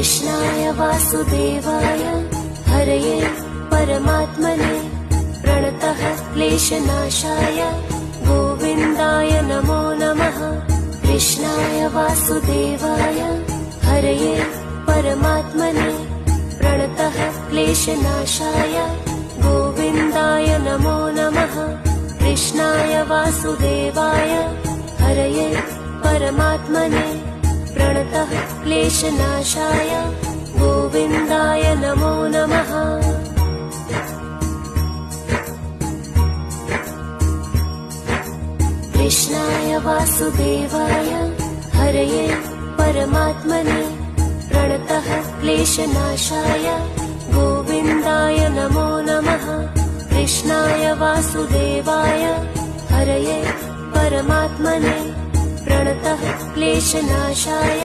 कृष्णाय वासुदेवाय हरये परमात्मने प्रणतः क्लेशनाशाय गोविन्दाय नमो नमः। कृष्णाय वासुदेवाय हरये परमात्मने प्रणतः क्लेशनाशाय गोविन्दाय नमो नमः। कृष्णाय वासुदेवाय हरये परमात्मने प्रणतः क्लेशनाशाय गोविन्दाय नमो नमः। कृष्णाय वासुदेवाय हरये परमात्मने प्रणतः क्लेशनाशाय गोविन्दाय नमो नमः। कृष्णाय वासुदेवाय हरये परमात्मने प्रणतः क्लेशनाशाय